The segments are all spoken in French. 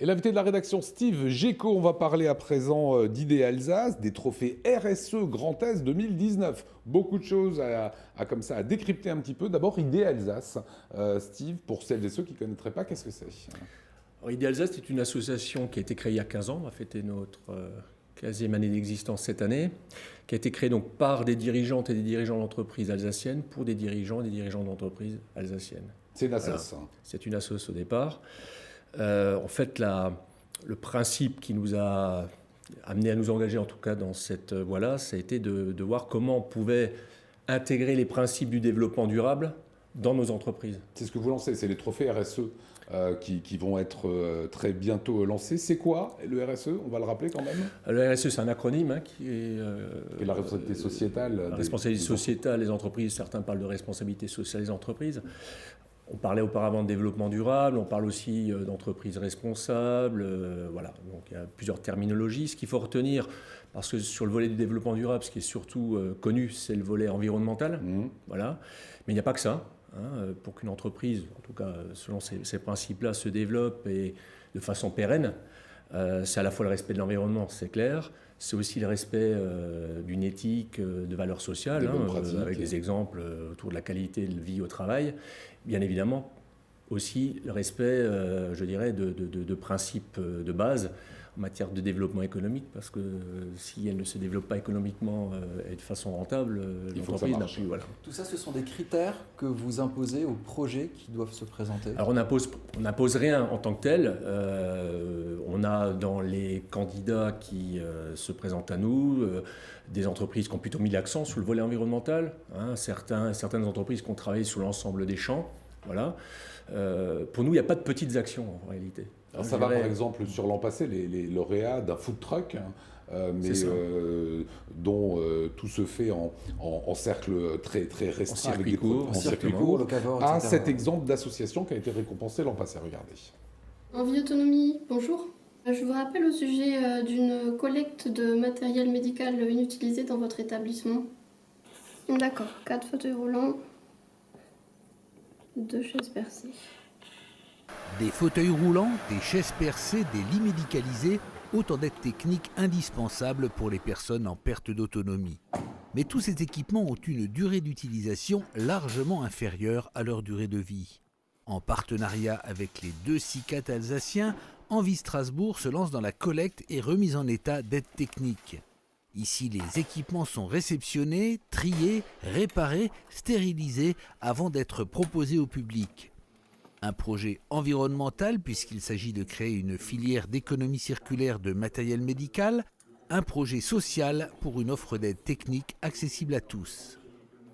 Et l'invité de la rédaction, Steve Géco, on va parler à présent d'Idées Alsace, des trophées RSE Grand Est 2019. Beaucoup de choses comme ça, à décrypter un petit peu. D'abord, Idées Alsace. Steve, pour celles et ceux qui ne connaîtraient pas, qu'est-ce que c'est? Alors, Idées Alsace, c'est une association qui a été créée il y a 15 ans. On va fêter notre 15e année d'existence cette année, qui a été créée donc par des dirigeantes et des dirigeants d'entreprises alsaciennes pour des dirigeants et des dirigeants d'entreprises alsaciennes. C'est une association. Voilà. C'est une association au départ. En fait, le principe qui nous a amené à nous engager, en tout cas dans cette voie-là, ça a été de voir comment on pouvait intégrer les principes du développement durable dans nos entreprises. C'est ce que vous lancez, c'est les trophées RSE qui vont être très bientôt lancés. C'est quoi le RSE? On va le rappeler quand même. Le RSE, c'est un acronyme qui est la responsabilité sociétale. La responsabilité sociétale des entreprises, certains parlent de responsabilité sociale des entreprises. On parlait auparavant de développement durable, on parle aussi d'entreprises responsables, voilà. Donc il y a plusieurs terminologies. Ce qu'il faut retenir, parce que sur le volet du développement durable, ce qui est surtout connu, c'est le volet environnemental, voilà. Mais il n'y a pas que ça. Pour qu'une entreprise, en tout cas selon ces principes-là, se développe et de façon pérenne, c'est à la fois le respect de l'environnement, c'est clair. C'est aussi le respect d'une éthique, de valeurs sociales, avec des exemples autour de la qualité de vie au travail. Bien évidemment, aussi le respect, je dirais, de principes de base en matière de développement économique, parce que si elle ne se développe pas économiquement et de façon rentable, l'entreprise n'a plus. Voilà. Tout ça, ce sont des critères que vous imposez aux projets qui doivent se présenter? Alors on n'impose rien en tant que tel. On a dans les candidats qui se présentent à nous des entreprises qui ont plutôt mis l'accent sur le volet environnemental. Certaines entreprises qui ont travaillé sur l'ensemble des champs. Voilà. Pour nous, il n'y a pas de petites actions en réalité. Alors ça va par exemple sur l'an passé, les lauréats d'un food truck, dont tout se fait en cercle très restreint, avec des cours, en circuit court, à cet exemple d'association qui a été récompensé l'an passé. Regardez. Envie Autonomie, bonjour. Je vous rappelle au sujet d'une collecte de matériel médical inutilisé dans votre établissement. D'accord, 4 fauteuils roulants, 2 chaises percées. Des fauteuils roulants, des chaises percées, des lits médicalisés, autant d'aides techniques indispensables pour les personnes en perte d'autonomie. Mais tous ces équipements ont une durée d'utilisation largement inférieure à leur durée de vie. En partenariat avec les 2 SICAT alsaciens, Envie Strasbourg se lance dans la collecte et remise en état d'aides techniques. Ici, les équipements sont réceptionnés, triés, réparés, stérilisés avant d'être proposés au public. Un projet environnemental puisqu'il s'agit de créer une filière d'économie circulaire de matériel médical, un projet social pour une offre d'aide technique accessible à tous.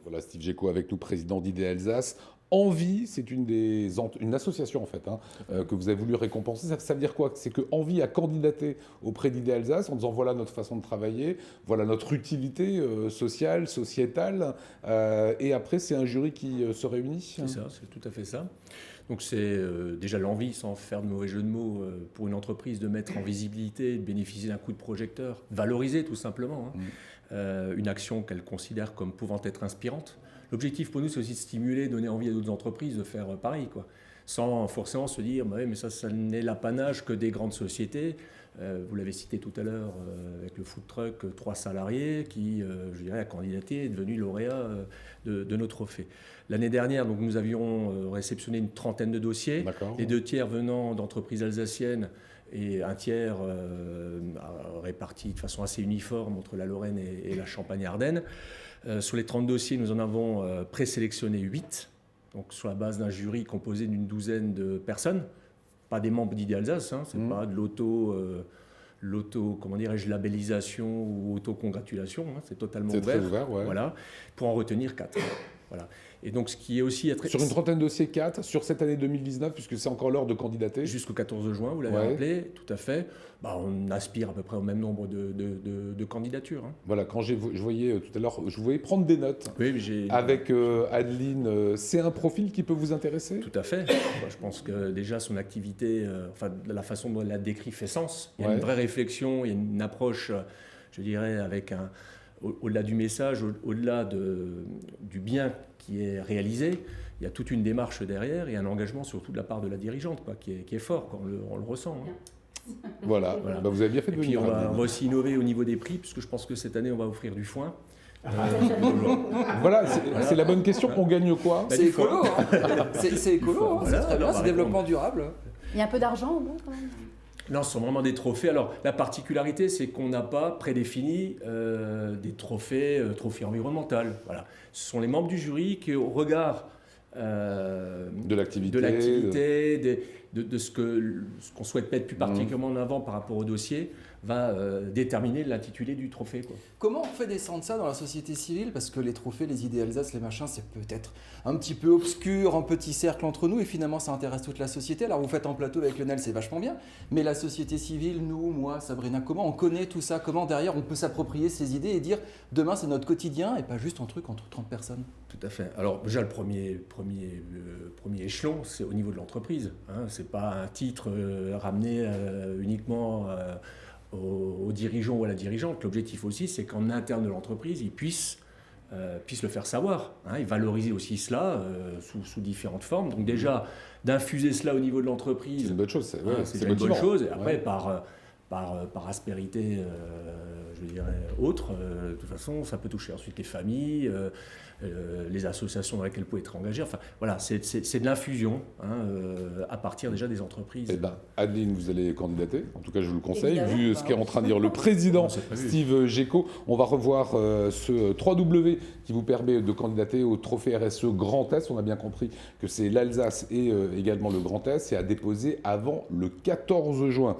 Voilà Steve Géco avec nous, président d'Idées Alsace. Envie, c'est une association en fait que vous avez voulu récompenser. Ça veut dire quoi? C'est que Envie a candidaté auprès d'Idées Alsace en disant voilà notre façon de travailler, voilà notre utilité sociale, sociétale. Et après, c'est un jury qui se réunit. C'est ça, c'est tout à fait ça. Donc c'est déjà l'envie, sans faire de mauvais jeu de mots, pour une entreprise de mettre en visibilité, de bénéficier d'un coup de projecteur, valoriser tout simplement une action qu'elle considère comme pouvant être inspirante. L'objectif pour nous, c'est aussi de stimuler, donner envie à d'autres entreprises de faire pareil, quoi. Sans forcément se dire mais ça n'est l'apanage que des grandes sociétés. Vous l'avez cité tout à l'heure avec le food truck, 3 salariés qui, je dirais, a candidaté et est devenu lauréat de nos trophées. L'année dernière, donc, nous avions réceptionné une trentaine de dossiers, les 2 tiers venant d'entreprises alsaciennes et un tiers répartis de façon assez uniforme entre la Lorraine et la Champagne-Ardenne. Sur les 30 dossiers, nous en avons présélectionné 8, donc sur la base d'un jury composé d'une douzaine de personnes. Pas des membres d'Idées Alsace, c'est pas de comment dirais-je, labellisation ou auto-congratulation, c'est totalement ouvert. Très ouvert, ouais. Voilà, pour en retenir 4. Voilà. Et donc, ce qui est aussi... Sur une trentaine de dossiers, 4, sur cette année 2019, puisque c'est encore l'heure de candidater. Jusqu'au 14 juin, vous l'avez rappelé, tout à fait. On aspire à peu près au même nombre de candidatures. Voilà, quand je voyais tout à l'heure, je voulais prendre des notes avec Adeline. C'est un profil qui peut vous intéresser? Tout à fait. Je pense que déjà son activité, la façon dont elle la décrit fait sens. Il y a une vraie réflexion, il y a une approche, je dirais, avec au-delà du message, au-delà du bien qui est réalisé, il y a toute une démarche derrière et un engagement surtout de la part de la dirigeante, quoi, qui est fort, quoi, on le ressent. Hein. Voilà. Voilà. Bah, vous avez bien fait Et de puis venir. on va aussi innover au niveau des prix, puisque je pense que cette année on va offrir du foin. Voilà, c'est la bonne question. On gagne quoi? C'est écolo, hein. C'est écolo, hein. Voilà, C'est très bien, alors, c'est bah, développement durable. Il y a un peu d'argent au bout quand même. Non, ce sont vraiment des trophées. Alors, la particularité, c'est qu'on n'a pas prédéfini des trophées environnementaux. Voilà. Ce sont les membres du jury qui, au regard De l'activité. de ce qu'on souhaite mettre plus particulièrement en avant par rapport au dossier, va déterminer l'intitulé du trophée, quoi. Comment on fait descendre ça dans la société civile? Parce que les trophées, les idées Alsace, les machins, c'est peut-être un petit peu obscur, un petit cercle entre nous, et finalement ça intéresse toute la société. Alors vous faites un plateau avec Lionel, c'est vachement bien, mais la société civile, nous, moi, Sabrina, comment on connaît tout ça? Comment derrière on peut s'approprier ces idées et dire demain c'est notre quotidien et pas juste un truc entre 30 personnes? Tout à fait. Alors déjà le premier échelon, c'est au niveau de l'entreprise. Hein. C'est pas un titre ramené uniquement aux dirigeants ou à la dirigeante. L'objectif aussi, c'est qu'en interne de l'entreprise, ils puissent le faire savoir, hein, et valoriser aussi cela sous différentes formes. Donc déjà, d'infuser cela au niveau de l'entreprise, C'est une bonne chose. C'est c'est déjà une bonne motivant. chose. Et après, Ouais. par aspérité, je dirais, autre, de toute façon, ça peut toucher ensuite les familles, les associations dans lesquelles vous pouvez être engagé. Enfin, voilà, c'est de l'infusion, hein, à partir déjà des entreprises. Eh ben, Adeline, vous allez candidater. En tout cas, je vous le conseille. Évidemment. Vu ce qu'est en train de dire le président C'est prévu. Steve Géco, on va revoir ce 3W qui vous permet de candidater au trophée RSE Grand Est. On a bien compris que c'est l'Alsace et également le Grand Est. C'est à déposer avant le 14 juin.